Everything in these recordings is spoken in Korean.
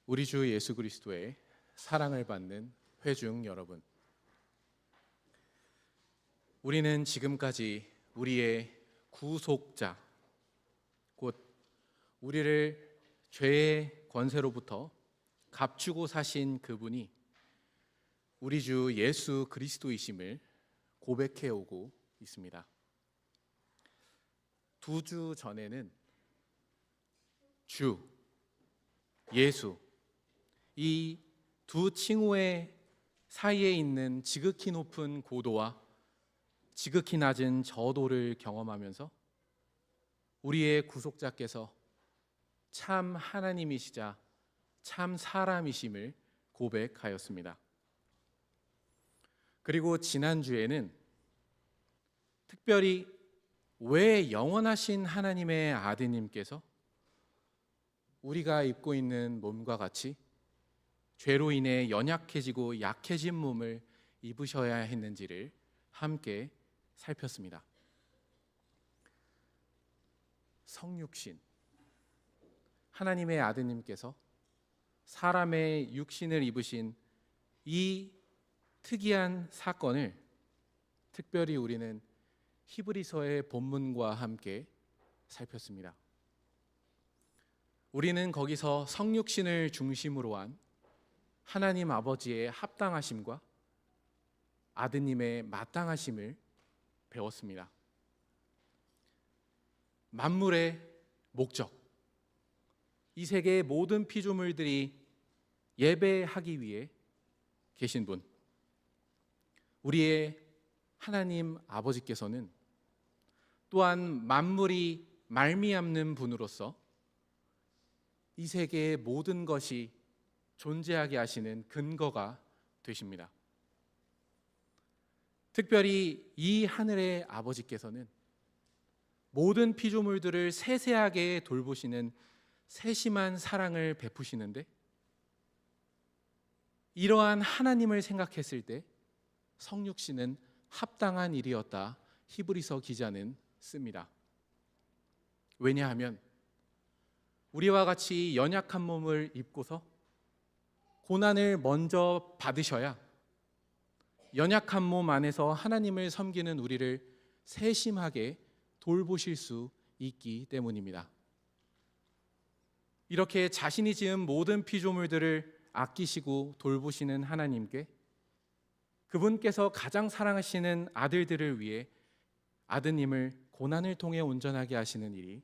우리 주 예수 그리스도의 사랑을 받는 회중 여러분, 우리는 지금까지 우리의 구속자, 곧 우리를 죄의 권세로부터 값주고 사신 그분이 우리 주 예수 그리스도이심을 고백해 오고 있습니다. 2주 전에는 주, 예수, 이 두 칭호의 사이에 있는 지극히 높은 고도와 지극히 낮은 저도를 경험하면서 우리의 구속자께서 참 하나님이시자 참 사람이심을 고백하였습니다. 그리고 지난주에는 특별히 왜 영원하신 하나님의 아드님께서 우리가 입고 있는 몸과 같이 죄로 인해 연약해지고 약해진 몸을 입으셔야 했는지를 함께 살폈습니다. 성육신, 하나님의 아드님께서 사람의 육신을 입으신 이 특이한 사건을 특별히 우리는 히브리서의 본문과 함께 살폈습니다. 우리는 거기서 성육신을 중심으로 한 하나님 아버지의 합당하심과 아드님의 마땅하심을 배웠습니다. 만물의 목적, 이 세계의 모든 피조물들이 예배하기 위해 계신 분, 우리의 하나님 아버지께서는 또한 만물이 말미암는 분으로서 이 세계의 모든 것이 존재하게 하시는 근거가 되십니다. 특별히 이 하늘의 아버지께서는 모든 피조물들을 세세하게 돌보시는 세심한 사랑을 베푸시는데, 이러한 하나님을 생각했을 때 성육신은 합당한 일이었다, 히브리서 기자는 씁니다. 왜냐하면 우리와 같이 연약한 몸을 입고서 고난을 먼저 받으셔야 연약한 몸 안에서 하나님을 섬기는 우리를 세심하게 돌보실 수 있기 때문입니다. 이렇게 자신이 지은 모든 피조물들을 아끼시고 돌보시는 하나님께 그분께서 가장 사랑하시는 아들들을 위해 아드님을 고난을 통해 온전하게 하시는 일이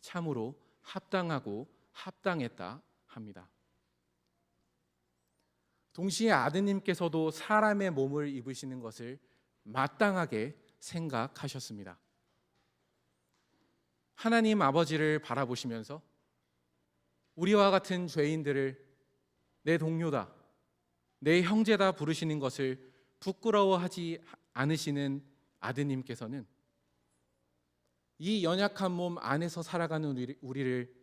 참으로 합당하고 합당했다 합니다. 동시에 아드님께서도 사람의 몸을 입으시는 것을 마땅하게 생각하셨습니다. 하나님 아버지를 바라보시면서 우리와 같은 죄인들을 내 동료다, 내 형제다 부르시는 것을 부끄러워하지 않으시는 아드님께서는 이 연약한 몸 안에서 살아가는 우리를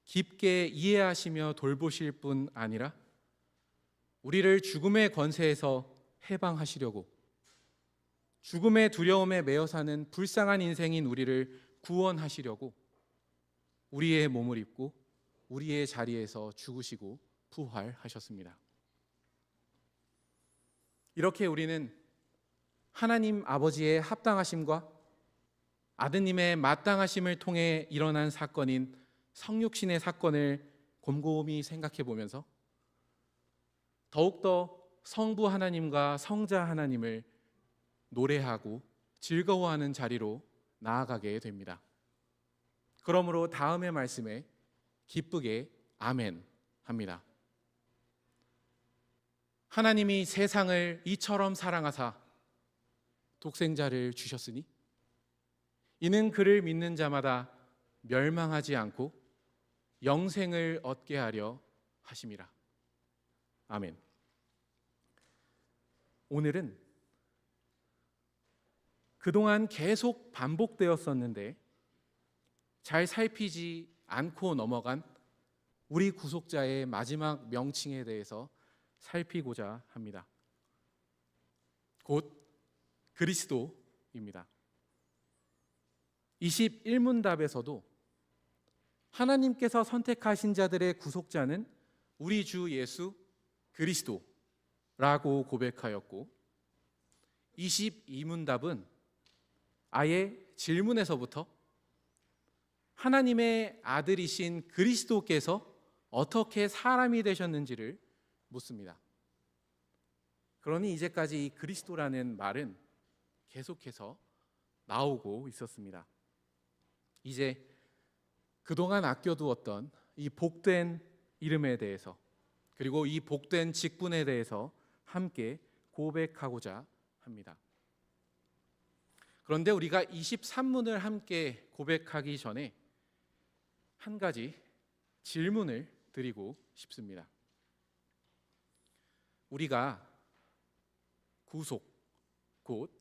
깊게 이해하시며 돌보실 뿐 아니라 우리를 죽음의 권세에서 해방하시려고 죽음의 두려움에 매여 사는 불쌍한 인생인 우리를 구원하시려고 우리의 몸을 입고 우리의 자리에서 죽으시고 부활하셨습니다. 이렇게 우리는 하나님 아버지의 합당하심과 아드님의 마땅하심을 통해 일어난 사건인 성육신의 사건을 곰곰이 생각해 보면서 더욱더 성부 하나님과 성자 하나님을 노래하고 즐거워하는 자리로 나아가게 됩니다. 그러므로 다음의 말씀에 기쁘게 아멘 합니다. 하나님이 세상을 이처럼 사랑하사 독생자를 주셨으니 이는 그를 믿는 자마다 멸망하지 않고 영생을 얻게 하려 하심이라. 아멘. 오늘은 그동안 계속 반복되었었는데 잘 살피지 않고 넘어간 우리 구속자의 마지막 명칭에 대해서 살피고자 합니다. 곧 그리스도입니다. 21문답에서도 하나님께서 선택하신 자들의 구속자는 우리 주 예수 그리스도라고 고백하였고, 22문답은 아예 질문에서부터 하나님의 아들이신 그리스도께서 어떻게 사람이 되셨는지를 묻습니다. 그러니 이제까지 이 그리스도라는 말은 계속해서 나오고 있었습니다. 이제 그동안 아껴두었던 이 복된 이름에 대해서, 그리고 이 복된 직분에 대해서 함께 고백하고자 합니다. 그런데 우리가 23문을 함께 고백하기 전에 한 가지 질문을 드리고 싶습니다. 우리가 구속, 곧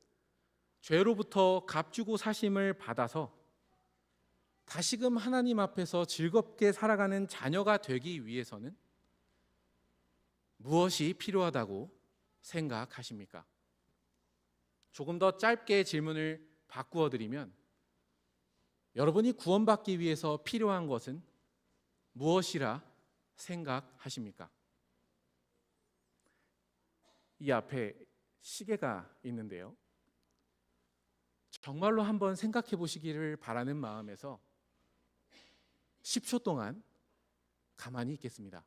죄로부터 값주고 사심을 받아서 다시금 하나님 앞에서 즐겁게 살아가는 자녀가 되기 위해서는 무엇이 필요하다고 생각하십니까? 조금 더 짧게 질문을 바꾸어 드리면, 여러분이 구원받기 위해서 필요한 것은 무엇이라 생각하십니까? 이 앞에 시계가 있는데요, 정말로 한번 생각해 보시기를 바라는 마음에서 10초 동안 가만히 있겠습니다.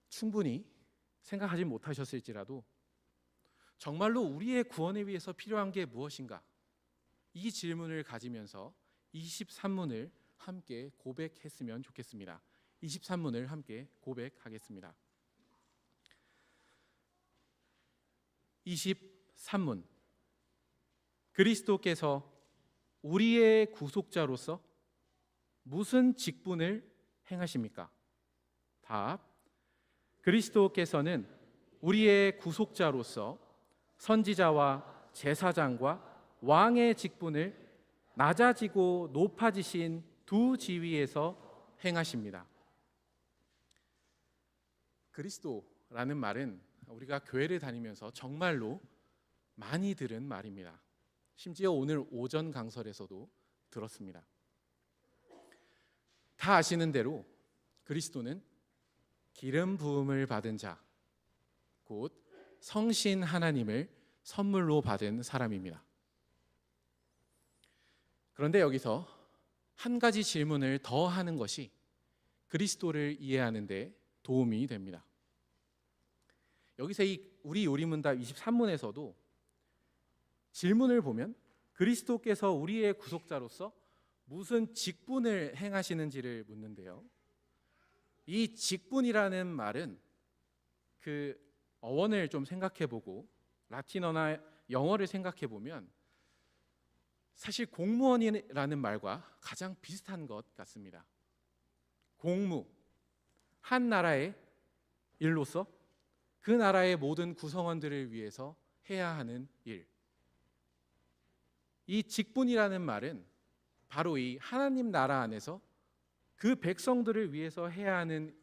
충분히 생각하지 못하셨을지라도 정말로 우리의 구원에 위해서 필요한 게 무엇인가? 이 질문을 가지면서 23문을 함께 고백했으면 좋겠습니다. 23문을 함께 고백하겠습니다. 23문. 그리스도께서 우리의 구속자로서 무슨 직분을 행하십니까? 답. 그리스도께서는 우리의 구속자로서 선지자와 제사장과 왕의 직분을 낮아지고 높아지신 두 지위에서 행하십니다. 그리스도라는 말은 우리가 교회를 다니면서 정말로 많이 들은 말입니다. 심지어 오늘 오전 강설에서도 들었습니다. 다 아시는 대로 그리스도는 기름 부음을 받은 자, 곧 성신 하나님을 선물로 받은 사람입니다. 그런데 여기서 한 가지 질문을 더 하는 것이 그리스도를 이해하는 데 도움이 됩니다. 여기서 우리 요리문답 23문에서도 질문을 보면 그리스도께서 우리의 구속자로서 무슨 직분을 행하시는지를 묻는데요, 이 직분이라는 말은 그 어원을 좀 생각해보고 라틴어나 영어를 생각해보면 사실 공무원이라는 말과 가장 비슷한 것 같습니다. 공무, 한 나라의 일로서 그 나라의 모든 구성원들을 위해서 해야 하는 일. 이 직분이라는 말은 바로 이 하나님 나라 안에서 그 백성들을 위해서 해야 하는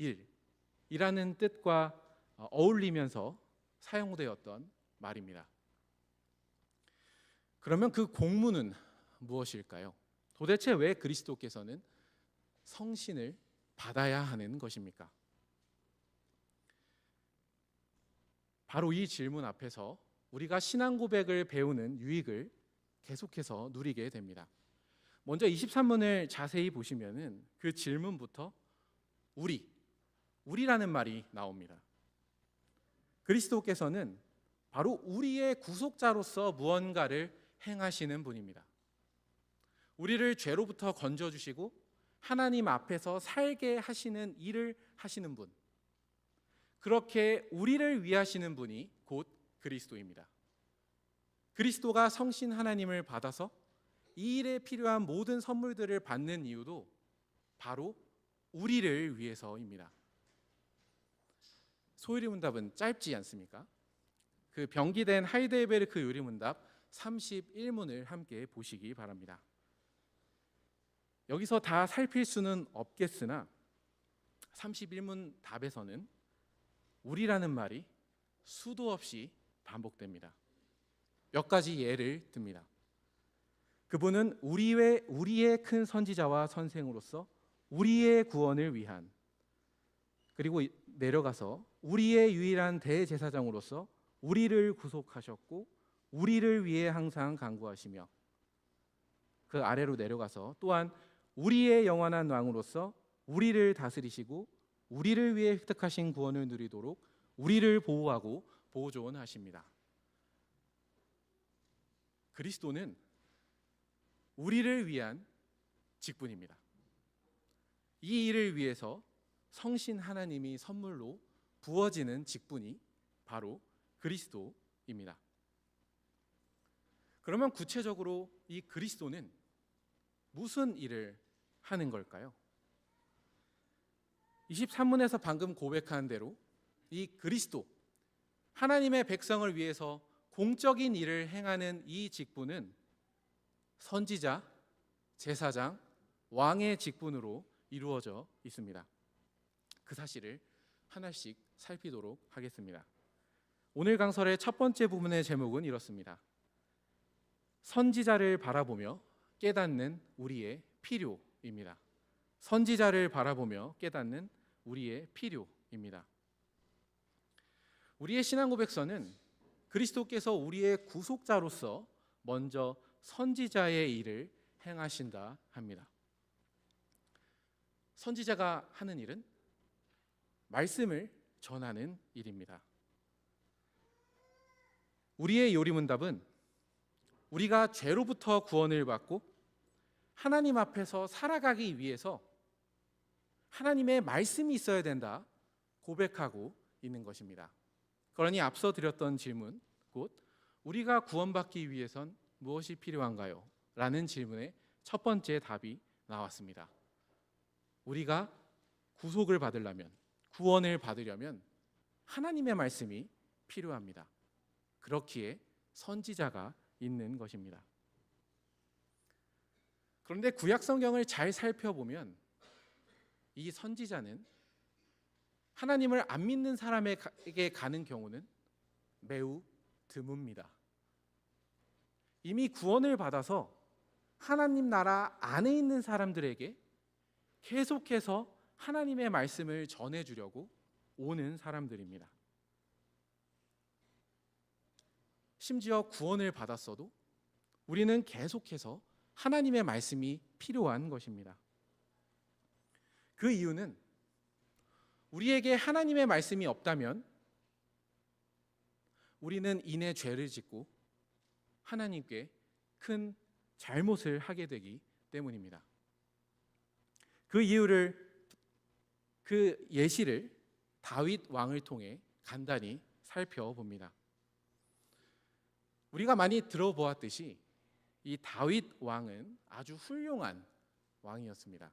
일이라는 뜻과 어울리면서 사용되었던 말입니다. 그러면 그 공무는 무엇일까요? 도대체 왜 그리스도께서는 성신을 받아야 하는 것입니까? 바로 이 질문 앞에서 우리가 신앙 고백을 배우는 유익을 계속해서 누리게 됩니다. 먼저 23문을 자세히 보시면은 그 질문부터 우리라는 말이 나옵니다. 그리스도께서는 바로 우리의 구속자로서 무언가를 행하시는 분입니다. 우리를 죄로부터 건져주시고 하나님 앞에서 살게 하시는 일을 하시는 분, 그렇게 우리를 위하시는 분이 곧 그리스도입니다. 그리스도가 성신 하나님을 받아서 이 일에 필요한 모든 선물들을 받는 이유도 바로 우리를 위해서입니다. 소요리문답은 짧지 않습니까? 그 병기된 하이델베르크 요리문답 31문을 함께 보시기 바랍니다. 여기서 다 살필 수는 없겠으나 31문 답에서는 우리라는 말이 수도 없이 반복됩니다. 몇 가지 예를 듭니다. 그분은 우리의 큰 선지자와 선생으로서 우리의 구원을 위한, 그리고 내려가서 우리의 유일한 대제사장으로서 우리를 구속하셨고 우리를 위해 항상 간구하시며, 그 아래로 내려가서 또한 우리의 영원한 왕으로서 우리를 다스리시고 우리를 위해 획득하신 구원을 누리도록 우리를 보호하고 보존하십니다. 그리스도는 우리를 위한 직분입니다. 이 일을 위해서 성신 하나님이 선물로 부어지는 직분이 바로 그리스도입니다. 그러면 구체적으로 이 그리스도는 무슨 일을 하는 걸까요? 23문에서 방금 고백한 대로 이 그리스도, 하나님의 백성을 위해서 공적인 일을 행하는 이 직분은 선지자, 제사장, 왕의 직분으로 이루어져 있습니다. 그 사실을 하나씩 살피도록 하겠습니다. 오늘 강설의 첫 번째 부분의 제목은 이렇습니다. 선지자를 바라보며 깨닫는 우리의 필요입니다. 선지자를 바라보며 깨닫는 우리의 필요입니다. 우리의 신앙 고백서는 그리스도께서 우리의 구속자로서 먼저 선지자의 일을 행하신다 합니다. 선지자가 하는 일은 말씀을 전하는 일입니다. 우리의 요리문답은 우리가 죄로부터 구원을 받고 하나님 앞에서 살아가기 위해서 하나님의 말씀이 있어야 된다 고백하고 있는 것입니다. 그러니 앞서 드렸던 질문, 곧 우리가 구원받기 위해선 무엇이 필요한가요? 라는 질문의 첫 번째 답이 나왔습니다. 우리가 구속을 받으려면, 구원을 받으려면 하나님의 말씀이 필요합니다. 그렇기에 선지자가 있는 것입니다. 그런데 구약 성경을 잘 살펴보면 이 선지자는 하나님을 안 믿는 사람에게 가는 경우는 매우 드뭅니다. 이미 구원을 받아서 하나님 나라 안에 있는 사람들에게 계속해서 하나님의 말씀을 전해주려고 오는 사람들입니다. 심지어 구원을 받았어도 우리는 계속해서 하나님의 말씀이 필요한 것입니다. 그 이유는 우리에게 하나님의 말씀이 없다면 우리는 이내 죄를 짓고 하나님께 큰 잘못을 하게 되기 때문입니다. 그 이유를, 그 예시를 다윗 왕을 통해 간단히 살펴봅니다. 우리가 많이 들어보았듯이 이 다윗 왕은 아주 훌륭한 왕이었습니다.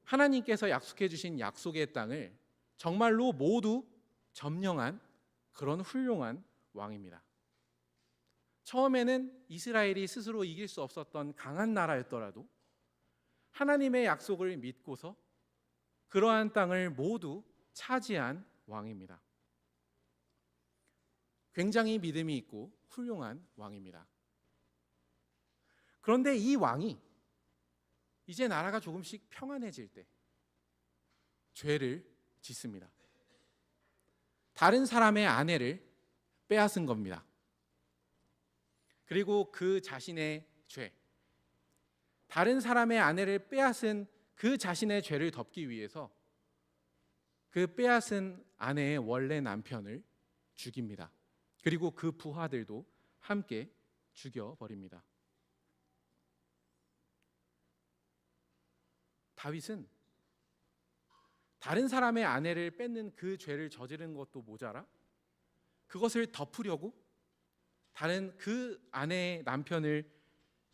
하나님께서 약속해 주신 약속의 땅을 정말로 모두 점령한 그런 훌륭한 왕입니다. 처음에는 이스라엘이 스스로 이길 수 없었던 강한 나라였더라도 하나님의 약속을 믿고서 그러한 땅을 모두 차지한 왕입니다. 굉장히 믿음이 있고 훌륭한 왕입니다. 그런데 이 왕이 이제 나라가 조금씩 평안해질 때 죄를 짓습니다. 다른 사람의 아내를 빼앗은 겁니다. 그리고 그 자신의 죄, 다른 사람의 아내를 빼앗은 그 자신의 죄를 덮기 위해서 그 빼앗은 아내의 원래 남편을 죽입니다. 그리고 그 부하들도 함께 죽여버립니다. 다윗은 다른 사람의 아내를 뺏는 그 죄를 저지른 것도 모자라 그것을 덮으려고 다른 그 아내의 남편을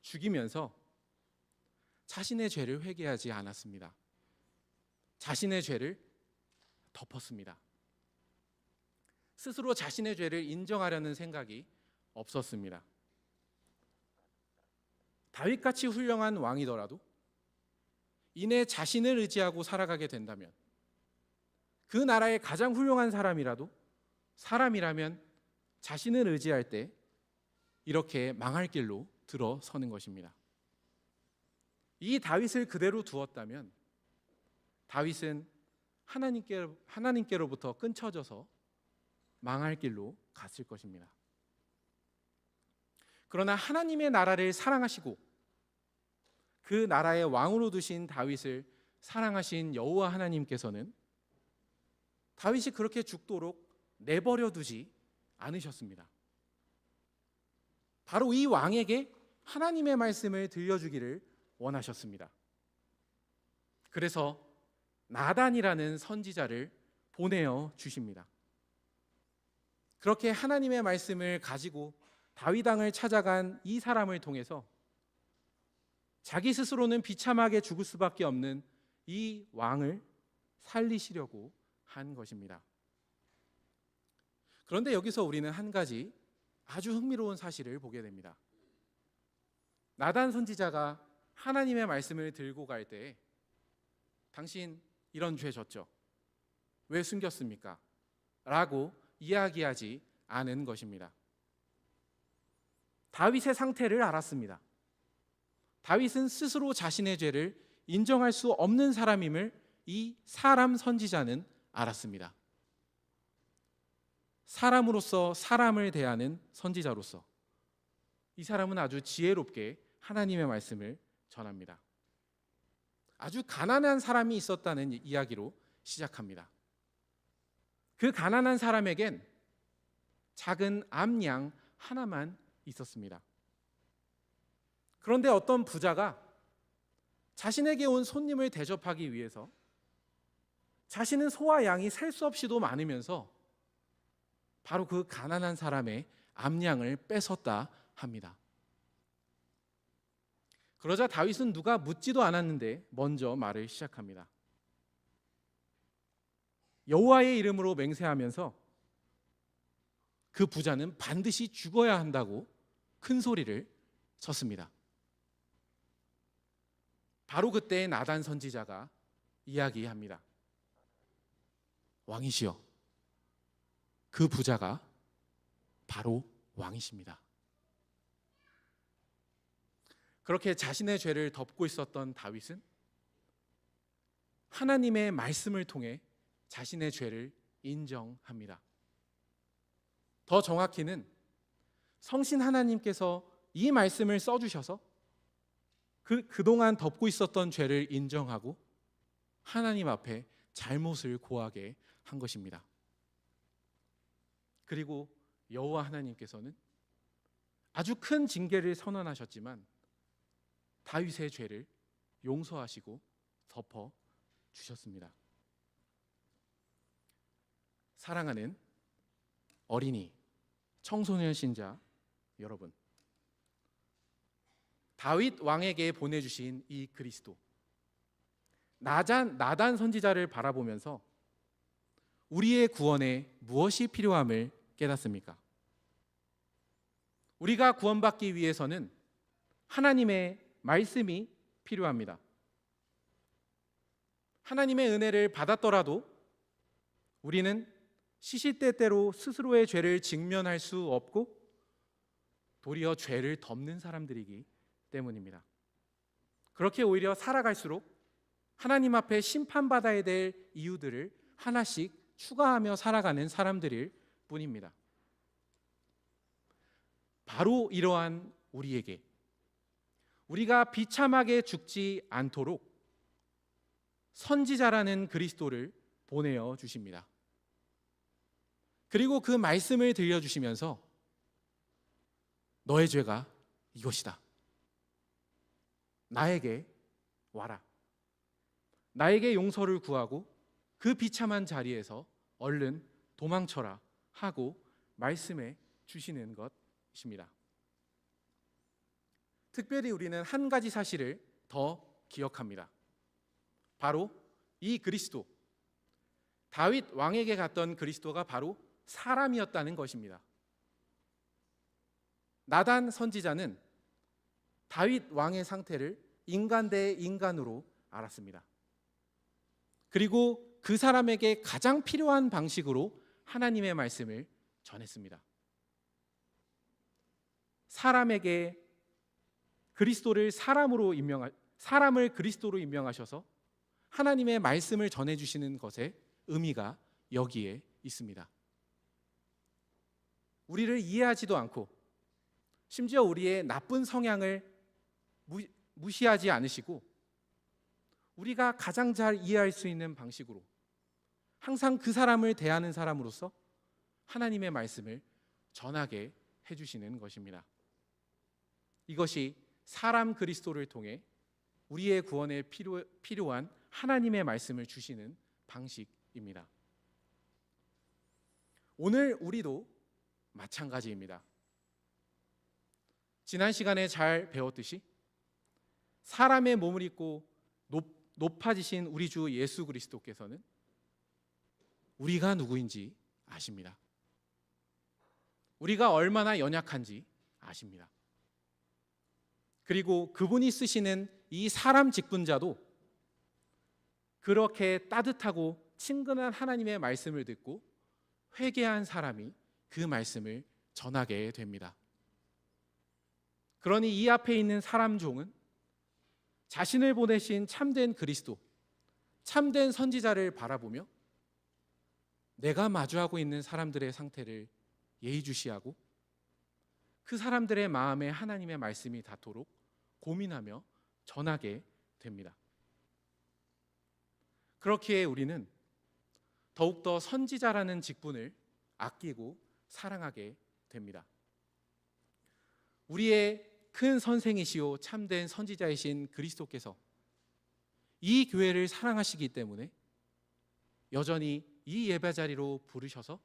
죽이면서 자신의 죄를 회개하지 않았습니다. 자신의 죄를 덮었습니다. 스스로 자신의 죄를 인정하려는 생각이 없었습니다. 다윗같이 훌륭한 왕이더라도 이내 자신을 의지하고 살아가게 된다면, 그 나라의 가장 훌륭한 사람이라도 사람이라면 자신을 의지할 때 이렇게 망할 길로 들어서는 것입니다. 이 다윗을 그대로 두었다면 다윗은 하나님께로부터 끊쳐져서 망할 길로 갔을 것입니다. 그러나 하나님의 나라를 사랑하시고 그 나라의 왕으로 두신 다윗을 사랑하신 여호와 하나님께서는 다윗이 그렇게 죽도록 내버려 두지 않으셨습니다. 바로 이 왕에게 하나님의 말씀을 들려주기를 원하셨습니다. 그래서 나단이라는 선지자를 보내어 주십니다. 그렇게 하나님의 말씀을 가지고 다윗 왕을 찾아간 이 사람을 통해서 자기 스스로는 비참하게 죽을 수밖에 없는 이 왕을 살리시려고 한 것입니다. 그런데 여기서 우리는 한 가지 아주 흥미로운 사실을 보게 됩니다. 나단 선지자가 하나님의 말씀을 들고 갈 때 당신 이런 죄 졌죠? 왜 숨겼습니까? 라고 이야기하지 않은 것입니다. 다윗의 상태를 알았습니다. 다윗은 스스로 자신의 죄를 인정할 수 없는 사람임을 이 사람 선지자는 알았습니다. 사람으로서 사람을 대하는 선지자로서 이 사람은 아주 지혜롭게 하나님의 말씀을 전합니다. 아주 가난한 사람이 있었다는 이야기로 시작합니다. 그 가난한 사람에겐 작은 암양 하나만 있었습니다. 그런데 어떤 부자가 자신에게 온 손님을 대접하기 위해서 자신은 소와 양이 셀 수 없이도 많으면서 바로 그 가난한 사람의 암양을 뺏었다 합니다. 그러자 다윗은 누가 묻지도 않았는데 먼저 말을 시작합니다. 여호와의 이름으로 맹세하면서 그 부자는 반드시 죽어야 한다고 큰 소리를 쳤습니다. 바로 그때 나단 선지자가 이야기합니다. 왕이시여, 그 부자가 바로 왕이십니다. 그렇게 자신의 죄를 덮고 있었던 다윗은 하나님의 말씀을 통해 자신의 죄를 인정합니다. 더 정확히는 성신 하나님께서 이 말씀을 써주셔서 그동안 덮고 있었던 죄를 인정하고 하나님 앞에 잘못을 고하게 한 것입니다. 그리고 여호와 하나님께서는 아주 큰 징계를 선언하셨지만 다윗의 죄를 용서하시고 덮어 주셨습니다. 사랑하는 어린이, 청소년 신자 여러분, 다윗 왕에게 보내주신 이 그리스도, 나단 선지자를 바라보면서 우리의 구원에 무엇이 필요함을 깨닫습니까? 우리가 구원받기 위해서는 하나님의 말씀이 필요합니다. 하나님의 은혜를 받았더라도 우리는 시시때때로 스스로의 죄를 직면할 수 없고 도리어 죄를 덮는 사람들이기 때문입니다. 그렇게 오히려 살아갈수록 하나님 앞에 심판받아야 될 이유들을 하나씩 추가하며 살아가는 사람들일 뿐입니다. 바로 이러한 우리에게 우리가 비참하게 죽지 않도록 선지자라는 그리스도를 보내어 주십니다. 그리고 그 말씀을 들려주시면서 너의 죄가 이것이다. 나에게 와라. 나에게 용서를 구하고 그 비참한 자리에서 얼른 도망쳐라 하고 말씀해 주시는 것입니다. 특별히 우리는 한 가지 사실을 더 기억합니다. 바로 이 그리스도, 다윗 왕에게 갔던 그리스도가 바로 사람이었다는 것입니다. 나단 선지자는 다윗 왕의 상태를 인간 대 인간으로 알았습니다. 그리고 그 사람에게 가장 필요한 방식으로 하나님의 말씀을 전했습니다. 사람에게 사람을 그리스도로 임명하셔서 하나님의 말씀을 전해주시는 것의 의미가 여기에 있습니다. 우리를 이해하지도 않고 심지어 우리의 나쁜 성향을 무시하지 않으시고 우리가 가장 잘 이해할 수 있는 방식으로 항상 그 사람을 대하는 사람으로서 하나님의 말씀을 전하게 해주시는 것입니다. 이것이 사람 그리스도를 통해 우리의 구원에 필요한 하나님의 말씀을 주시는 방식입니다. 오늘 우리도 마찬가지입니다. 지난 시간에 잘 배웠듯이 사람의 몸을 입고 높아지신 우리 주 예수 그리스도께서는 우리가 누구인지 아십니다. 우리가 얼마나 연약한지 아십니다. 그리고 그분이 쓰시는 이 사람 직분자도 그렇게 따뜻하고 친근한 하나님의 말씀을 듣고 회개한 사람이 그 말씀을 전하게 됩니다. 그러니 이 앞에 있는 사람 종은 자신을 보내신 참된 그리스도, 참된 선지자를 바라보며 내가 마주하고 있는 사람들의 상태를 예의주시하고 그 사람들의 마음에 하나님의 말씀이 닿도록 고민하며 전하게 됩니다. 그렇기에 우리는 더욱더 선지자라는 직분을 아끼고 사랑하게 됩니다. 우리의 큰 선생이시오 참된 선지자이신 그리스도께서 이 교회를 사랑하시기 때문에 여전히 이 예배 자리로 부르셔서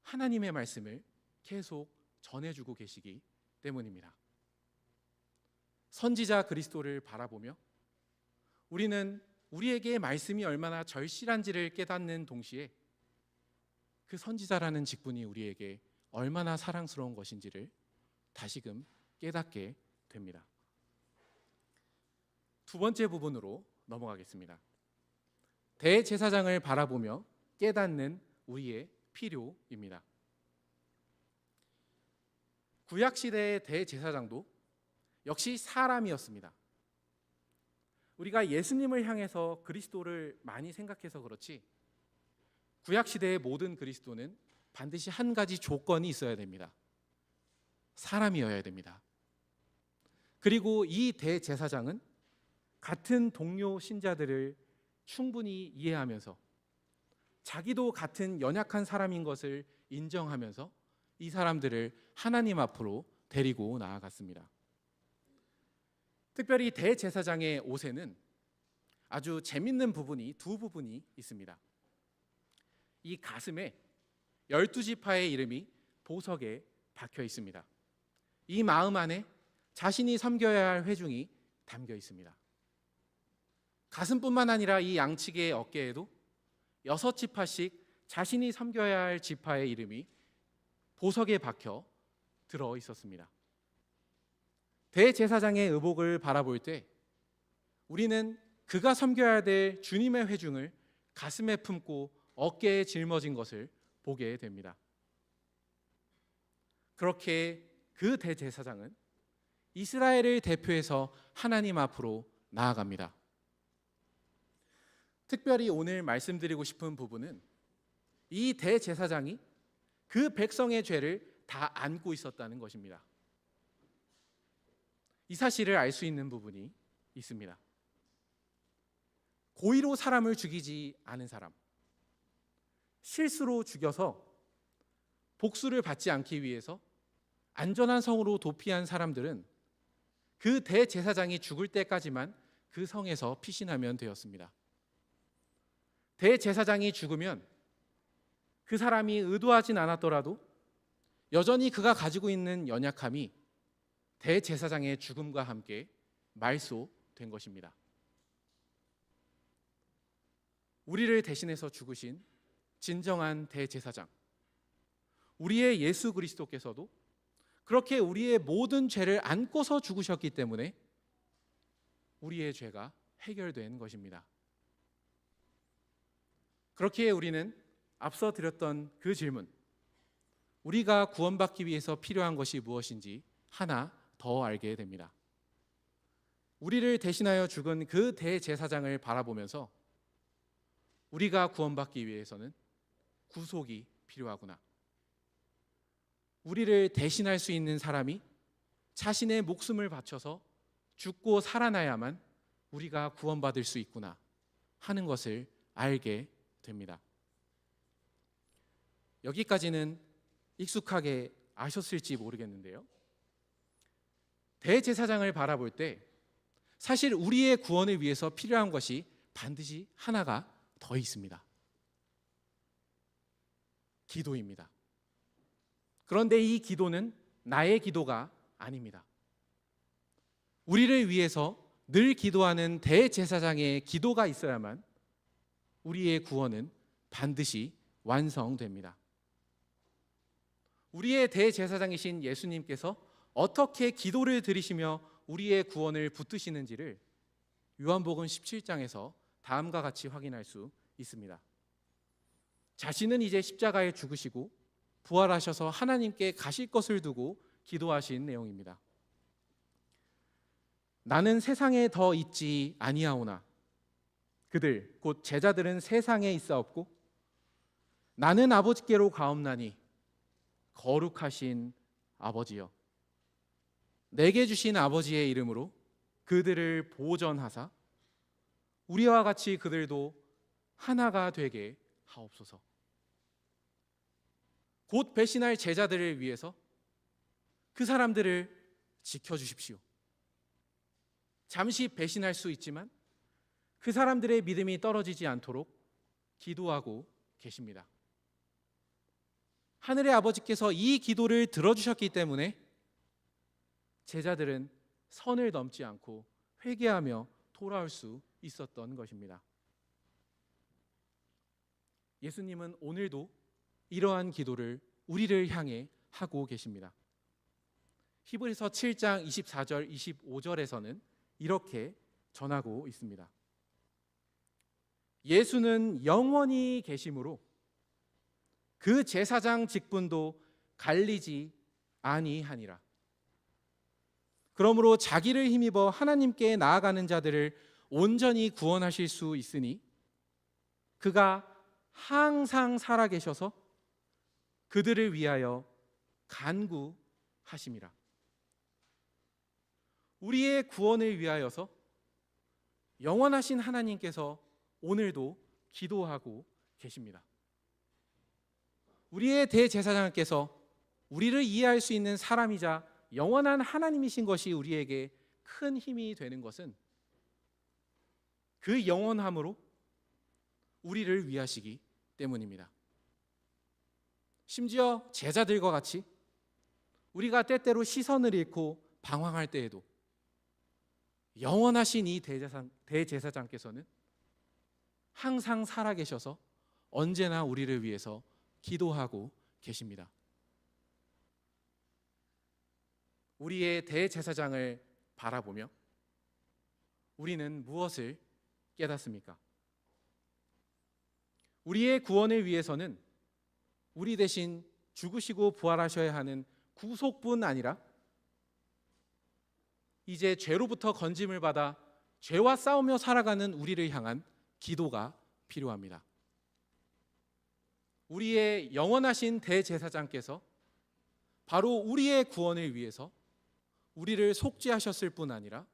하나님의 말씀을 계속 전해주고 계시기 때문입니다. 선지자 그리스도를 바라보며 우리는 우리에게 말씀이 얼마나 절실한지를 깨닫는 동시에 그 선지자라는 직분이 우리에게 얼마나 사랑스러운 것인지를 다시금 깨닫게 됩니다. 두 번째 부분으로 넘어가겠습니다. 대제사장을 바라보며 깨닫는 우리의 필요입니다. 구약시대의 대제사장도 역시 사람이었습니다. 우리가 예수님을 향해서 그리스도를 많이 생각해서 그렇지 구약시대의 모든 그리스도는 반드시 한 가지 조건이 있어야 됩니다. 사람이어야 됩니다. 그리고 이 대제사장은 같은 동료 신자들을 충분히 이해하면서 자기도 같은 연약한 사람인 것을 인정하면서 이 사람들을 하나님 앞으로 데리고 나아갔습니다. 특별히 대제사장의 옷에는 아주 재밌는 두 부분이 있습니다. 이 가슴에 12지파의 이름이 보석에 박혀 있습니다. 이 마음 안에 자신이 섬겨야 할 회중이 담겨 있습니다. 가슴뿐만 아니라 이 양측의 어깨에도 6지파씩 자신이 섬겨야 할 지파의 이름이 보석에 박혀 들어 있었습니다. 대제사장의 의복을 바라볼 때 우리는 그가 섬겨야 될 주님의 회중을 가슴에 품고 어깨에 짊어진 것을 보게 됩니다. 그렇게 그 대제사장은 이스라엘을 대표해서 하나님 앞으로 나아갑니다. 특별히 오늘 말씀드리고 싶은 부분은 이 대제사장이 그 백성의 죄를 다 안고 있었다는 것입니다. 이 사실을 알 수 있는 부분이 있습니다. 고의로 사람을 죽이지 않은 사람, 실수로 죽여서 복수를 받지 않기 위해서 안전한 성으로 도피한 사람들은 그 대제사장이 죽을 때까지만 그 성에서 피신하면 되었습니다. 대제사장이 죽으면 그 사람이 의도하진 않았더라도 여전히 그가 가지고 있는 연약함이 대제사장의 죽음과 함께 말소된 것입니다. 우리를 대신해서 죽으신 진정한 대제사장, 우리의 예수 그리스도께서도 그렇게 우리의 모든 죄를 안고서 죽으셨기 때문에 우리의 죄가 해결된 것입니다. 그렇기에 우리는 앞서 드렸던 그 질문, 우리가 구원받기 위해서 필요한 것이 무엇인지 하나 더 알게 됩니다. 우리를 대신하여 죽은 그 대제사장을 바라보면서 우리가 구원받기 위해서는 구속이 필요하구나. 우리를 대신할 수 있는 사람이 자신의 목숨을 바쳐서 죽고 살아나야만 우리가 구원받을 수 있구나 하는 것을 알게 됩니다. 여기까지는 익숙하게 아셨을지 모르겠는데요. 대제사장을 바라볼 때 사실 우리의 구원을 위해서 필요한 것이 반드시 하나가 더 있습니다. 기도입니다. 그런데 이 기도는 나의 기도가 아닙니다. 우리를 위해서 늘 기도하는 대제사장의 기도가 있어야만 우리의 구원은 반드시 완성됩니다. 우리의 대제사장이신 예수님께서 어떻게 기도를 드리시며 우리의 구원을 붙드시는지를 요한복음 17장에서 다음과 같이 확인할 수 있습니다. 자신은 이제 십자가에 죽으시고 부활하셔서 하나님께 가실 것을 두고 기도하신 내용입니다. 나는 세상에 더 있지 아니하오나 그들 곧 제자들은 세상에 있사옵고 나는 아버지께로 가옵나니 거룩하신 아버지여 내게 주신 아버지의 이름으로 그들을 보전하사 우리와 같이 그들도 하나가 되게 하옵소서. 곧 배신할 제자들을 위해서 그 사람들을 지켜주십시오. 잠시 배신할 수 있지만 그 사람들의 믿음이 떨어지지 않도록 기도하고 계십니다. 하늘의 아버지께서 이 기도를 들어주셨기 때문에 제자들은 선을 넘지 않고 회개하며 돌아올 수 있었던 것입니다. 예수님은 오늘도 이러한 기도를 우리를 향해 하고 계십니다. 히브리서 7장 24절 25절에서는 이렇게 전하고 있습니다. 예수는 영원히 계심으로 그 제사장 직분도 갈리지 아니하니라. 그러므로 자기를 힘입어 하나님께 나아가는 자들을 온전히 구원하실 수 있으니 그가 항상 살아계셔서 그들을 위하여 간구하심이라. 우리의 구원을 위하여서 영원하신 하나님께서 오늘도 기도하고 계십니다. 우리의 대제사장께서 우리를 이해할 수 있는 사람이자 영원한 하나님이신 것이 우리에게 큰 힘이 되는 것은 그 영원함으로 우리를 위하시기 때문입니다. 심지어 제자들과 같이 우리가 때때로 시선을 잃고 방황할 때에도 영원하신 이 대제사장께서는 항상 살아계셔서 언제나 우리를 위해서 기도하고 계십니다. 우리의 대제사장을 바라보며 우리는 무엇을 깨닫습니까? 우리의 구원을 위해서는 우리 대신 죽으시고 부활하셔야 하는 구속뿐 아니라 이제 죄로부터 건짐을 받아 죄와 싸우며 살아가는 우리를 향한 기도가 필요합니다. 우리의 영원하신 대제사장께서 바로 우리의 구원을 위해서 우리를 속죄하셨을 뿐 아니라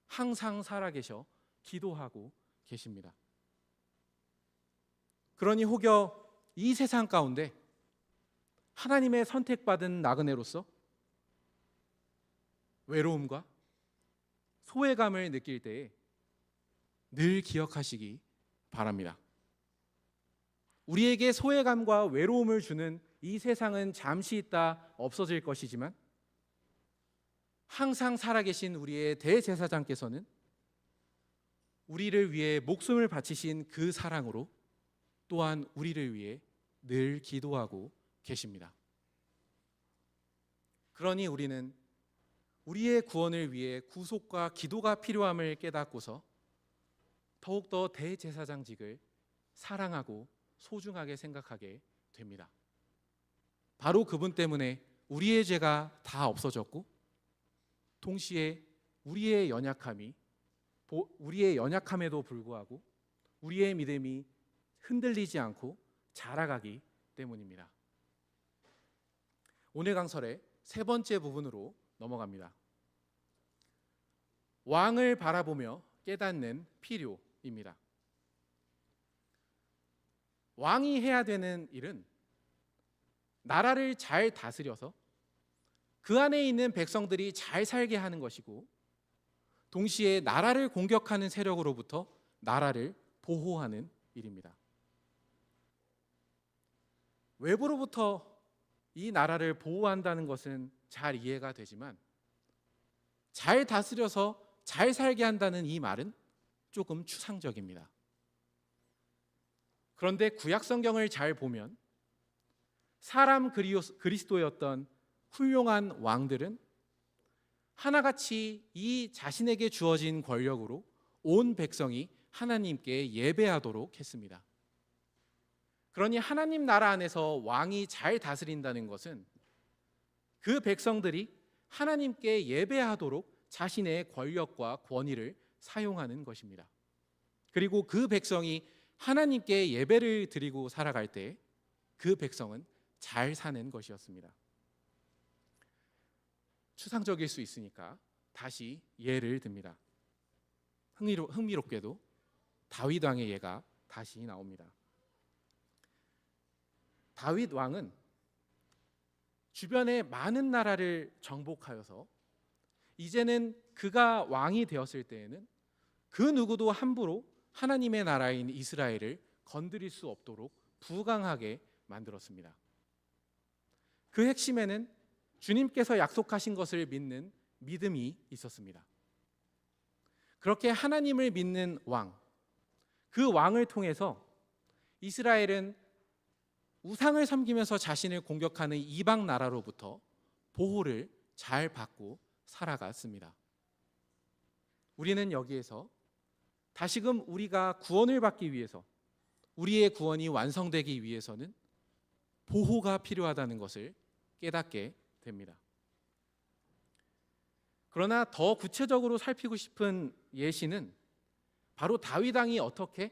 항상 살아계셔 기도하고 계십니다. 그러니 혹여 이 세상 가운데 하나님의 선택받은 나그네로서 외로움과 소외감을 느낄 때에 늘 기억하시기 바랍니다. 우리에게 소외감과 외로움을 주는 이 세상은 잠시 있다 없어질 것이지만 항상 살아계신 우리의 대제사장께서는 우리를 위해 목숨을 바치신 그 사랑으로 또한 우리를 위해 늘 기도하고 계십니다. 그러니 우리는 우리의 구원을 위해 구속과 기도가 필요함을 깨닫고서 더욱더 대제사장직을 사랑하고 소중하게 생각하게 됩니다. 바로 그분 때문에 우리의 죄가 다 없어졌고, 동시에 우리의 연약함에도 불구하고 우리의 믿음이 흔들리지 않고 자라가기 때문입니다. 오늘 강설의 세 번째 부분으로 넘어갑니다. 왕을 바라보며 깨닫는 필요입니다. 왕이 해야 되는 일은 나라를 잘 다스려서 그 안에 있는 백성들이 잘 살게 하는 것이고, 동시에 나라를 공격하는 세력으로부터 나라를 보호하는 일입니다. 외부로부터 이 나라를 보호한다는 것은 잘 이해가 되지만, 잘 다스려서 잘 살게 한다는 이 말은 조금 추상적입니다. 그런데 구약 성경을 잘 보면 사람 그리스도였던 훌륭한 왕들은 하나같이 이 자신에게 주어진 권력으로 온 백성이 하나님께 예배하도록 했습니다. 그러니 하나님 나라 안에서 왕이 잘 다스린다는 것은 그 백성들이 하나님께 예배하도록 자신의 권력과 권위를 사용하는 것입니다. 그리고 그 백성이 하나님께 예배를 드리고 살아갈 때 그 백성은 잘 사는 것이었습니다. 추상적일 수 있으니까 다시 예를 듭니다. 흥미롭게도 다윗 왕의 예가 다시 나옵니다. 다윗 왕은 주변의 많은 나라를 정복하여서 이제는 그가 왕이 되었을 때에는 그 누구도 함부로 하나님의 나라인 이스라엘을 건드릴 수 없도록 부강하게 만들었습니다. 그 핵심에는 주님께서 약속하신 것을 믿는 믿음이 있었습니다. 그렇게 하나님을 믿는 왕, 그 왕을 통해서 이스라엘은 우상을 섬기면서 자신을 공격하는 이방 나라로부터 보호를 잘 받고 살아갔습니다. 우리는 여기에서 다시금 우리가 구원을 받기 위해서, 우리의 구원이 완성되기 위해서는 보호가 필요하다는 것을 깨닫게 됩니다. 그러나 더 구체적으로 살피고 싶은 예시는 바로 다윗 왕이 어떻게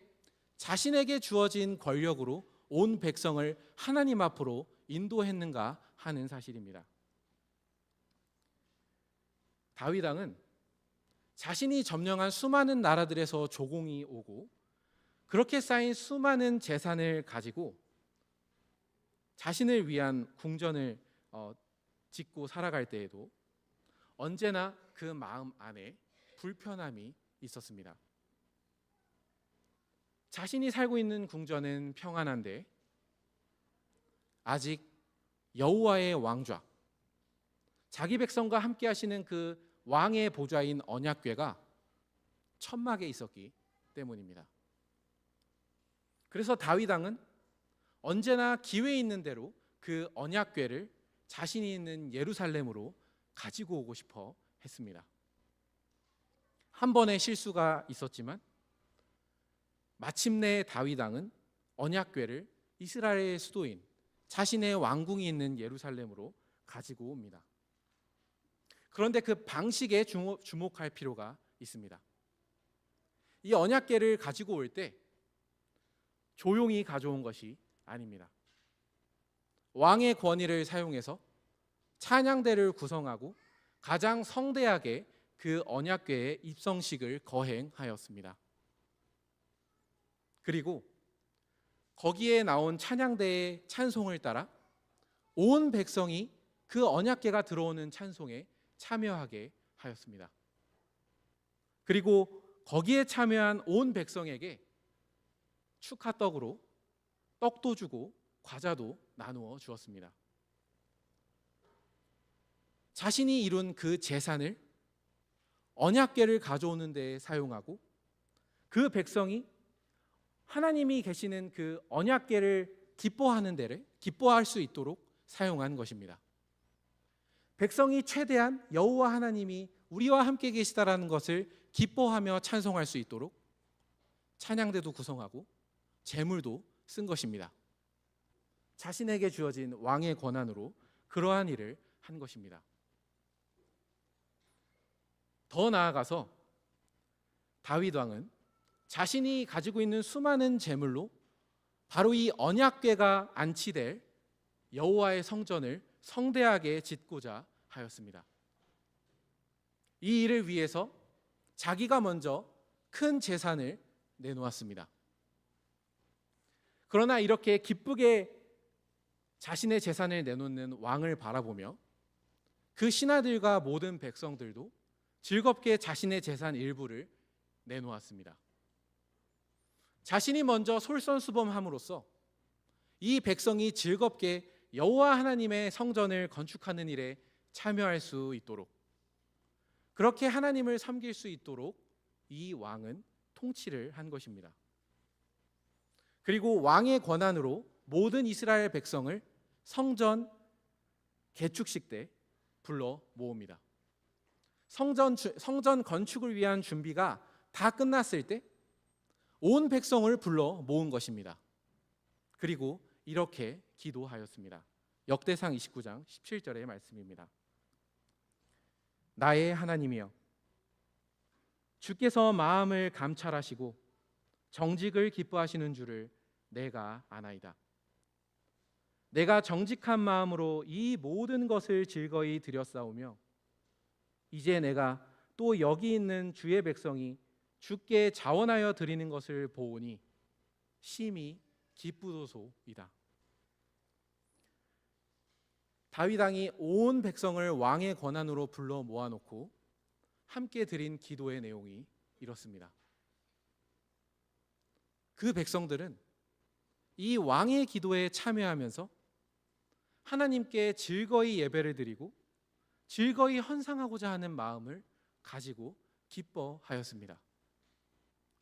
자신에게 주어진 권력으로 온 백성을 하나님 앞으로 인도했는가 하는 사실입니다. 다윗 왕은 자신이 점령한 수많은 나라들에서 조공이 오고 그렇게 쌓인 수많은 재산을 가지고 자신을 위한 궁전을 짓고 살아갈 때에도 언제나 그 마음 안에 불편함이 있었습니다. 자신이 살고 있는 궁전은 평안한데 아직 여호와의 왕좌, 자기 백성과 함께 하시는 그 왕의 보좌인 언약궤가 천막에 있었기 때문입니다. 그래서 다윗 왕은 언제나 기회 있는 대로 그 언약궤를 자신이 있는 예루살렘으로 가지고 오고 싶어 했습니다. 한 번의 실수가 있었지만 마침내 다윗 왕은 언약궤를 이스라엘의 수도인 자신의 왕궁이 있는 예루살렘으로 가지고 옵니다. 그런데 그 방식에 주목할 필요가 있습니다. 이 언약궤를 가지고 올 때 조용히 가져온 것이 아닙니다. 왕의 권위를 사용해서 찬양대를 구성하고 가장 성대하게 그 언약궤의 입성식을 거행하였습니다. 그리고 거기에 나온 찬양대의 찬송을 따라 온 백성이 그 언약궤가 들어오는 찬송에 참여하게 하였습니다. 그리고 거기에 참여한 온 백성에게 축하떡으로 떡도 주고 과자도 나누어 주었습니다. 자신이 이룬 그 재산을 언약궤를 가져오는 데 사용하고 그 백성이 하나님이 계시는 그 언약궤를 기뻐하는 데를 기뻐할 수 있도록 사용한 것입니다. 백성이 최대한 여호와 하나님이 우리와 함께 계시다라는 것을 기뻐하며 찬송할 수 있도록 찬양대도 구성하고 제물도 쓴 것입니다. 자신에게 주어진 왕의 권한으로 그러한 일을 한 것입니다. 더 나아가서 다윗 왕은 자신이 가지고 있는 수많은 제물로 바로 이 언약궤가 안치될 여호와의 성전을 성대하게 짓고자 하였습니다. 이 일을 위해서 자기가 먼저 큰 재산을 내놓았습니다. 그러나 이렇게 기쁘게 자신의 재산을 내놓는 왕을 바라보며 그 신하들과 모든 백성들도 즐겁게 자신의 재산 일부를 내놓았습니다. 자신이 먼저 솔선수범함으로써 이 백성이 즐겁게 여호와 하나님의 성전을 건축하는 일에 참여할 수 있도록, 그렇게 하나님을 섬길 수 있도록 이 왕은 통치를 한 것입니다. 그리고 왕의 권한으로 모든 이스라엘 백성을 성전 개축식 때 불러 모읍니다. 성전 건축을 위한 준비가 다 끝났을 때 온 백성을 불러 모은 것입니다. 그리고 이렇게 기도하였습니다. 역대상 29장 17절의 말씀입니다. 나의 하나님이여, 주께서 마음을 감찰하시고 정직을 기뻐하시는 줄을 내가 아나이다. 내가 정직한 마음으로 이 모든 것을 즐거이 드렸사오며 이제 내가 또 여기 있는 주의 백성이 주께 자원하여 드리는 것을 보오니 심히 기쁘도소이다. 다윗 왕이 온 백성을 왕의 권한으로 불러 모아놓고 함께 드린 기도의 내용이 이렇습니다. 그 백성들은 이 왕의 기도에 참여하면서 하나님께 즐거이 예배를 드리고 즐거이 헌상하고자 하는 마음을 가지고 기뻐하였습니다.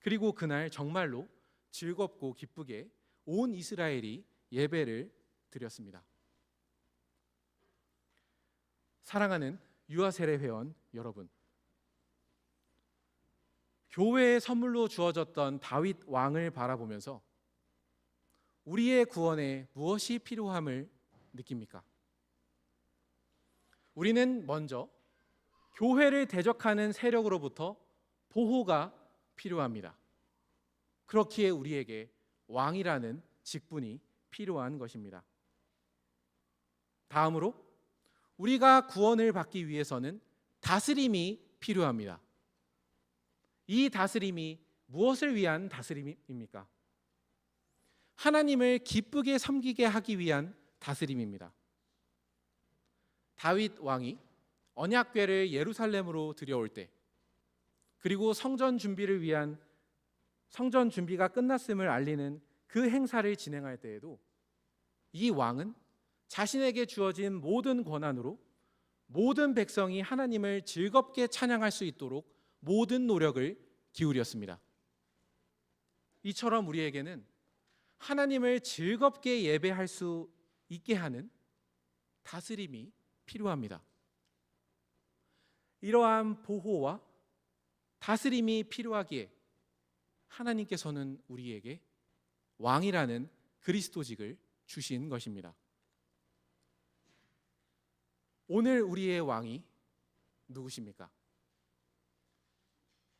그리고 그날 정말로 즐겁고 기쁘게 온 이스라엘이 예배를 드렸습니다. 사랑하는 유아세례 회원 여러분, 교회의 선물로 주어졌던 다윗 왕을 바라보면서 우리의 구원에 무엇이 필요함을 느낍니까? 우리는 먼저 교회를 대적하는 세력으로부터 보호가 필요합니다. 그렇기에 우리에게 왕이라는 직분이 필요한 것입니다. 다음으로 우리가 구원을 받기 위해서는 다스림이 필요합니다. 이 다스림이 무엇을 위한 다스림입니까? 하나님을 기쁘게 섬기게 하기 위한 다스림입니다. 다윗 왕이 언약궤를 예루살렘으로 들여올 때, 그리고 성전 준비가 끝났음을 알리는 그 행사를 진행할 때에도 이 왕은 자신에게 주어진 모든 권한으로 모든 백성이 하나님을 즐겁게 찬양할 수 있도록 모든 노력을 기울였습니다. 이처럼 우리에게는 하나님을 즐겁게 예배할 수 있게 하는 다스림이 필요합니다. 이러한 보호와 다스림이 필요하기에 하나님께서는 우리에게 왕이라는 그리스도직을 주신 것입니다. 오늘 우리의 왕이 누구십니까?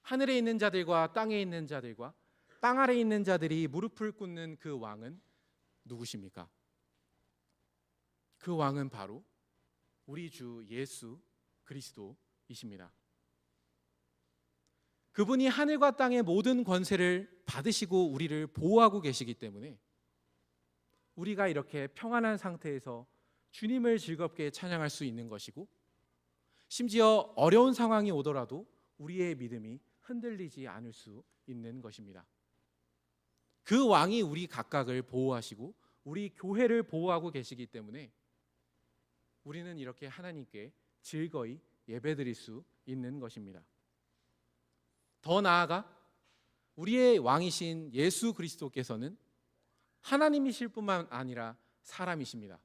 하늘에 있는 자들과 땅에 있는 자들과 땅 아래에 있는 자들이 무릎을 꿇는 그 왕은 누구십니까? 그 왕은 바로 우리 주 예수 그리스도이십니다. 그분이 하늘과 땅의 모든 권세를 받으시고 우리를 보호하고 계시기 때문에 우리가 이렇게 평안한 상태에서 주님을 즐겁게 찬양할 수 있는 것이고, 심지어 어려운 상황이 오더라도 우리의 믿음이 흔들리지 않을 수 있는 것입니다. 그 왕이 우리 각각을 보호하시고 우리 교회를 보호하고 계시기 때문에 우리는 이렇게 하나님께 즐거이 예배드릴 수 있는 것입니다. 더 나아가 우리의 왕이신 예수 그리스도께서는 하나님이실 뿐만 아니라 사람이십니다.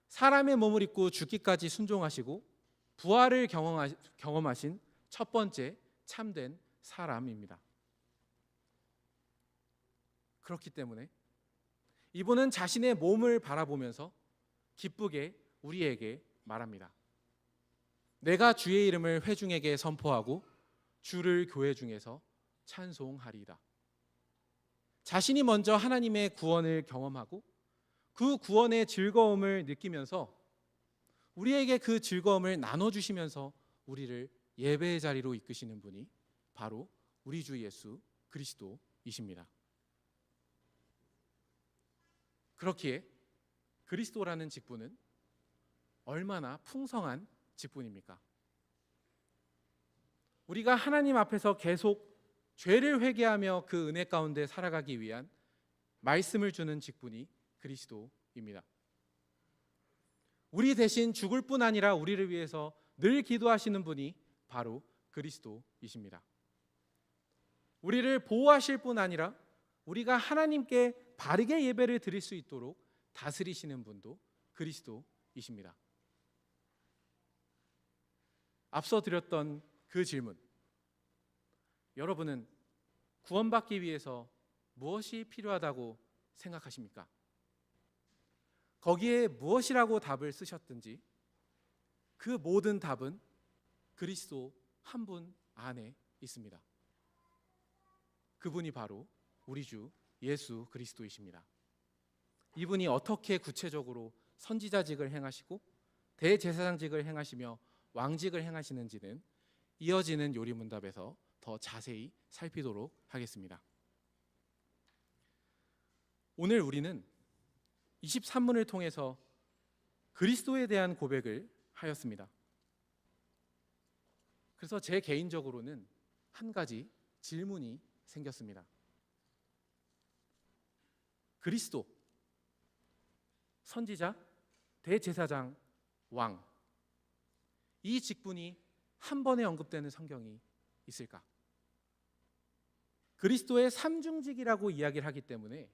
사람의 몸을 입고 죽기까지 순종하시고 부활을 경험하신 첫 번째 참된 사람입니다. 그렇기 때문에 이분은 자신의 몸을 바라보면서 기쁘게 우리에게 말합니다. 내가 주의 이름을 회중에게 선포하고 주를 교회 중에서 찬송하리이다. 자신이 먼저 하나님의 구원을 경험하고 그 구원의 즐거움을 느끼면서 우리에게 그 즐거움을 나눠주시면서 우리를 예배의 자리로 이끄시는 분이 바로 우리 주 예수 그리스도이십니다. 그렇기에 그리스도라는 직분은 얼마나 풍성한 직분입니까? 우리가 하나님 앞에서 계속 죄를 회개하며 그 은혜 가운데 살아가기 위한 말씀을 주는 직분이 그리스도입니다. 우리 대신 죽을 뿐 아니라 우리를 위해서 늘 기도하시는 분이 바로 그리스도이십니다. 우리를 보호하실 뿐 아니라 우리가 하나님께 바르게 예배를 드릴 수 있도록 다스리시는 분도 그리스도이십니다. 앞서 드렸던 그 질문, 여러분은 구원받기 위해서 무엇이 필요하다고 생각하십니까? 거기에 무엇이라고 답을 쓰셨든지 그 모든 답은 그리스도 한 분 안에 있습니다. 그분이 바로 우리 주 예수 그리스도이십니다. 이분이 어떻게 구체적으로 선지자직을 행하시고 대제사장직을 행하시며 왕직을 행하시는지는 이어지는 요리문답에서 더 자세히 살피도록 하겠습니다. 오늘 우리는 23문을 통해서 그리스도에 대한 고백을 하였습니다. 그래서 제 개인적으로는 한 가지 질문이 생겼습니다. 그리스도, 선지자, 대제사장, 왕, 이 직분이 한 번에 언급되는 성경이 있을까? 그리스도의 삼중직이라고 이야기를 하기 때문에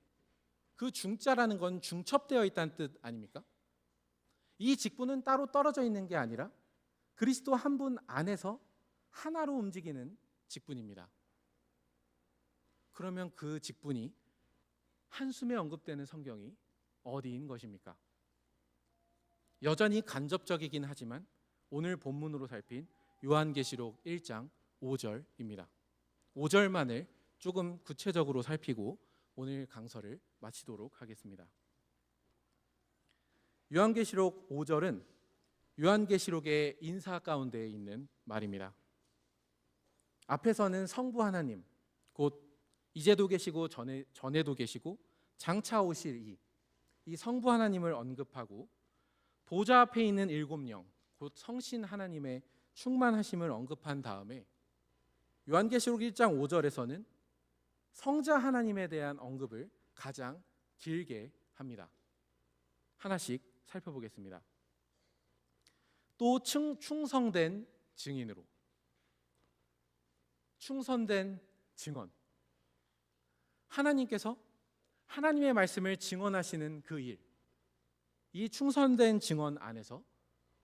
그 중자라는 건 중첩되어 있다는 뜻 아닙니까? 이 직분은 따로 떨어져 있는 게 아니라 그리스도 한 분 안에서 하나로 움직이는 직분입니다. 그러면 그 직분이 한숨에 언급되는 성경이 어디인 것입니까? 여전히 간접적이긴 하지만 오늘 본문으로 살핀 요한계시록 1장 5절입니다. 5절만을 조금 구체적으로 살피고 오늘 강서를 마치도록 하겠습니다. 요한계시록 5절은 요한계시록의 인사 가운데 있는 말입니다. 앞에서는 성부 하나님, 곧 이제도 계시고 전에도 계시고 장차 오실 이 성부 하나님을 언급하고 보좌 앞에 있는 일곱 영, 곧 성신 하나님의 충만하심을 언급한 다음에 요한계시록 1장 5절에서는 성자 하나님에 대한 언급을 가장 길게 합니다. 하나씩 살펴보겠습니다. 또 충성된 증인으로, 충성된 증언, 하나님께서 하나님의 말씀을 증언하시는 그 일, 이 충성된 증언 안에서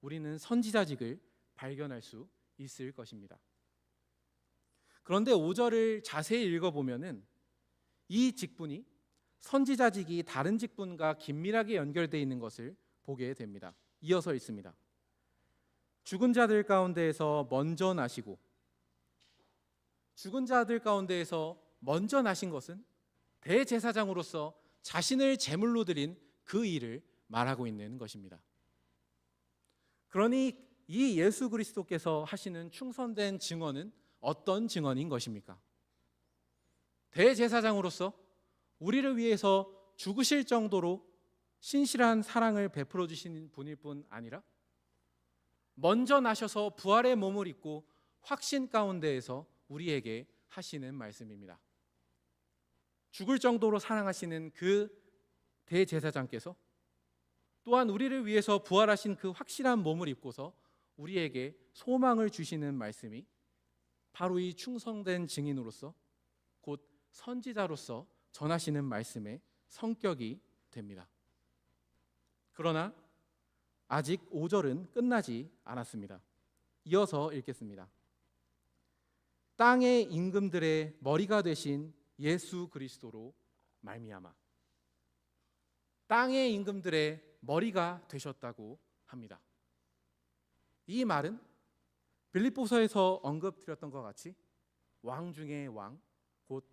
우리는 선지자직을 발견할 수 있을 것입니다. 그런데 5절을 자세히 읽어보면은 이 직분이 선지자직이 다른 직분과 긴밀하게 연결되어 있는 것을 보게 됩니다. 이어서 있습니다. 죽은 자들 가운데에서 먼저 나시고, 죽은 자들 가운데에서 먼저 나신 것은 대제사장으로서 자신을 제물로 드린 그 일을 말하고 있는 것입니다. 그러니 이 예수 그리스도께서 하시는 충성된 증언은 어떤 증언인 것입니까? 대제사장으로서 우리를 위해서 죽으실 정도로 신실한 사랑을 베풀어 주시는 분일 뿐 아니라 먼저 나셔서 부활의 몸을 입고 확신 가운데에서 우리에게 하시는 말씀입니다. 죽을 정도로 사랑하시는 그 대제사장께서 또한 우리를 위해서 부활하신 그 확실한 몸을 입고서 우리에게 소망을 주시는 말씀이 바로 이 충성된 증인으로서 곧 선지자로서 전하시는 말씀의 성격이 됩니다. 그러나 아직 5절은 끝나지 않았습니다. 이어서 읽겠습니다. 땅의 임금들의 머리가 되신 예수 그리스도로 말미암아 땅의 임금들의 머리가 되셨다고 합니다. 이 말은 빌립보서에서 언급드렸던 것 같이 왕 중의 왕, 곧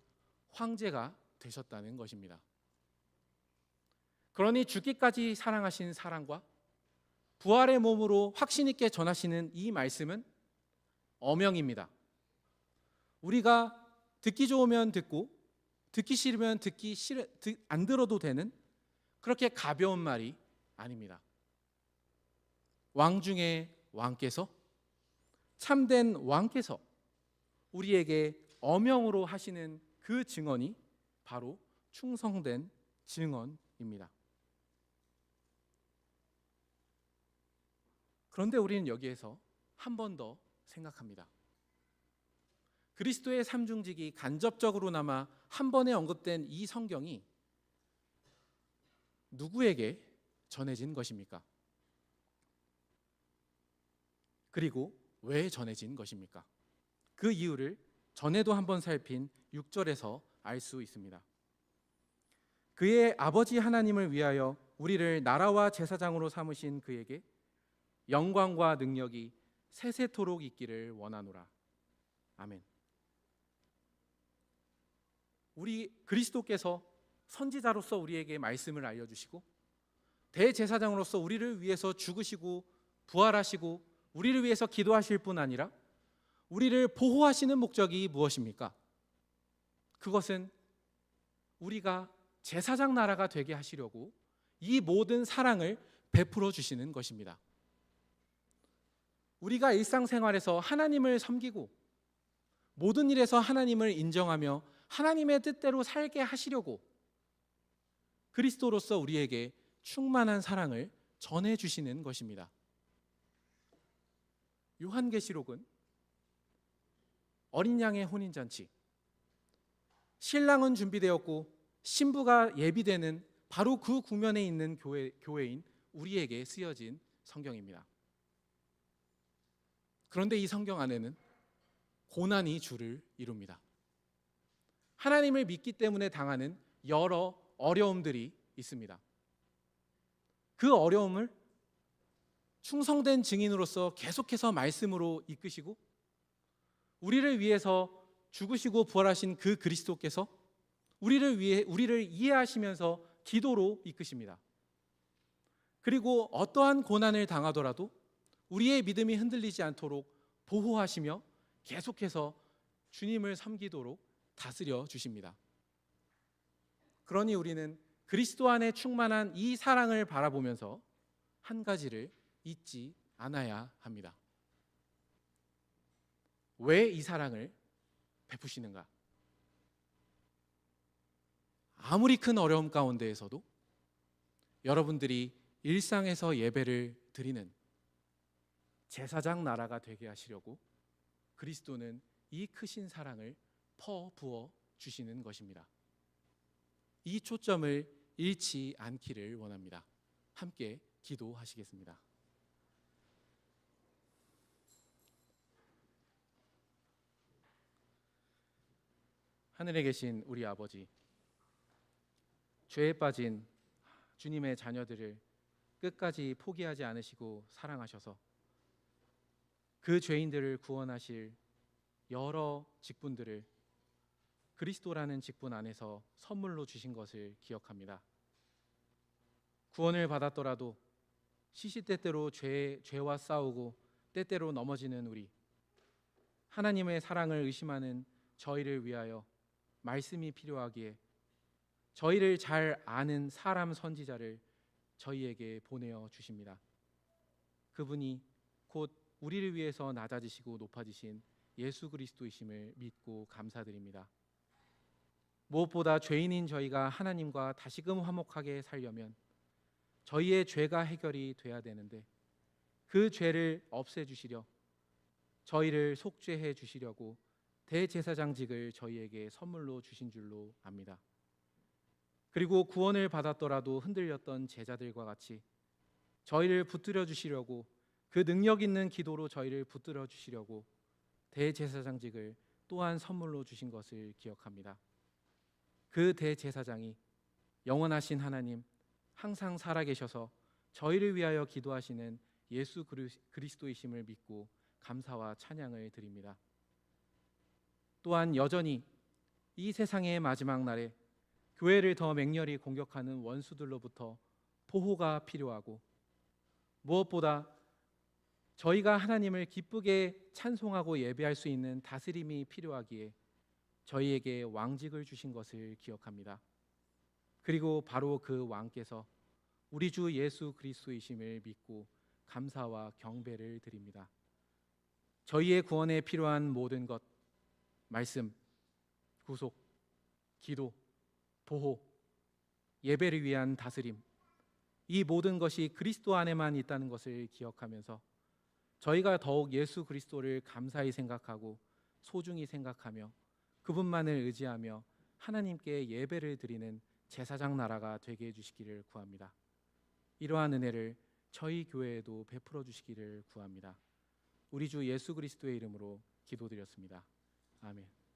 황제가 되셨다는 것입니다. 그러니 죽기까지 사랑하신 사랑과 부활의 몸으로 확신 있게 전하시는 이 말씀은 어명입니다. 우리가 듣기 좋으면 듣고 듣기 싫으면 안 들어도 되는 그렇게 가벼운 말이 아닙니다. 왕 중의 왕께서, 참된 왕께서 우리에게 어명으로 하시는 그 증언이 바로 충성된 증언입니다. 그런데 우리는 여기에서 한 번 더 생각합니다. 그리스도의 삼중직이 간접적으로나마 한 번에 언급된 이 성경이 누구에게 전해진 것입니까? 그리고 왜 전해진 것입니까? 그 이유를 전에도 한번 살핀 6절에서 알 수 있습니다. 그의 아버지 하나님을 위하여 우리를 나라와 제사장으로 삼으신 그에게 영광과 능력이 세세토록 있기를 원하노라. 아멘. 우리 그리스도께서 선지자로서 우리에게 말씀을 알려주시고 대제사장으로서 우리를 위해서 죽으시고 부활하시고 우리를 위해서 기도하실 뿐 아니라 우리를 보호하시는 목적이 무엇입니까? 그것은 우리가 제사장 나라가 되게 하시려고 이 모든 사랑을 베풀어 주시는 것입니다. 우리가 일상생활에서 하나님을 섬기고 모든 일에서 하나님을 인정하며 하나님의 뜻대로 살게 하시려고 그리스도로서 우리에게 충만한 사랑을 전해주시는 것입니다. 요한계시록은 어린 양의 혼인잔치, 신랑은 준비되었고 신부가 예비되는 바로 그 국면에 있는 교회인 우리에게 쓰여진 성경입니다. 그런데 이 성경 안에는 고난이 주를 이룹니다. 하나님을 믿기 때문에 당하는 여러 어려움들이 있습니다. 그 어려움을 충성된 증인으로서 계속해서 말씀으로 이끄시고 우리를 위해서 죽으시고 부활하신 그 그리스도께서 우리를 이해하시면서 기도로 이끄십니다. 그리고 어떠한 고난을 당하더라도 우리의 믿음이 흔들리지 않도록 보호하시며 계속해서 주님을 섬기도록 다스려 주십니다. 그러니 우리는 그리스도 안에 충만한 이 사랑을 바라보면서 한 가지를 잊지 않아야 합니다. 왜 이 사랑을 베푸시는가? 아무리 큰 어려움 가운데에서도 여러분들이 일상에서 예배를 드리는 제사장 나라가 되게 하시려고 그리스도는 이 크신 사랑을 퍼부어 주시는 것입니다. 이 초점을 잃지 않기를 원합니다. 함께 기도하시겠습니다. 하늘에 계신 우리 아버지, 죄에 빠진 주님의 자녀들을 끝까지 포기하지 않으시고 사랑하셔서 그 죄인들을 구원하실 여러 직분들을 그리스도라는 직분 안에서 선물로 주신 것을 기억합니다. 구원을 받았더라도 시시때때로 죄와 싸우고 때때로 넘어지는 우리, 하나님의 사랑을 의심하는 저희를 위하여 말씀이 필요하기에 저희를 잘 아는 사람 선지자를 저희에게 보내어 주십니다. 그분이 곧 우리를 위해서 낮아지시고 높아지신 예수 그리스도이심을 믿고 감사드립니다. 무엇보다 죄인인 저희가 하나님과 다시금 화목하게 살려면 저희의 죄가 해결이 돼야 되는데 그 죄를 없애주시려 저희를 속죄해 주시려고 대제사장직을 저희에게 선물로 주신 줄로 압니다. 그리고 구원을 받았더라도 흔들렸던 제자들과 같이 저희를 붙들어 주시려고 그 능력 있는 기도로 저희를 붙들어 주시려고 대제사장직을 또한 선물로 주신 것을 기억합니다. 그 대제사장이 영원하신 하나님, 항상 살아계셔서 저희를 위하여 기도하시는 예수 그리스도이심을 믿고 감사와 찬양을 드립니다. 또한 여전히 이 세상의 마지막 날에 교회를 더 맹렬히 공격하는 원수들로부터 보호가 필요하고, 무엇보다 저희가 하나님을 기쁘게 찬송하고 예배할 수 있는 다스림이 필요하기에 저희에게 왕직을 주신 것을 기억합니다. 그리고 바로 그 왕께서 우리 주 예수 그리스도이심을 믿고 감사와 경배를 드립니다. 저희의 구원에 필요한 모든 것, 말씀, 구속, 기도, 보호, 예배를 위한 다스림, 이 모든 것이 그리스도 안에만 있다는 것을 기억하면서 저희가 더욱 예수 그리스도를 감사히 생각하고 소중히 생각하며 그분만을 의지하며 하나님께 예배를 드리는 제사장 나라가 되게 해주시기를 구합니다. 이러한 은혜를 저희 교회에도 베풀어 주시기를 구합니다. 우리 주 예수 그리스도의 이름으로 기도드렸습니다. 아멘.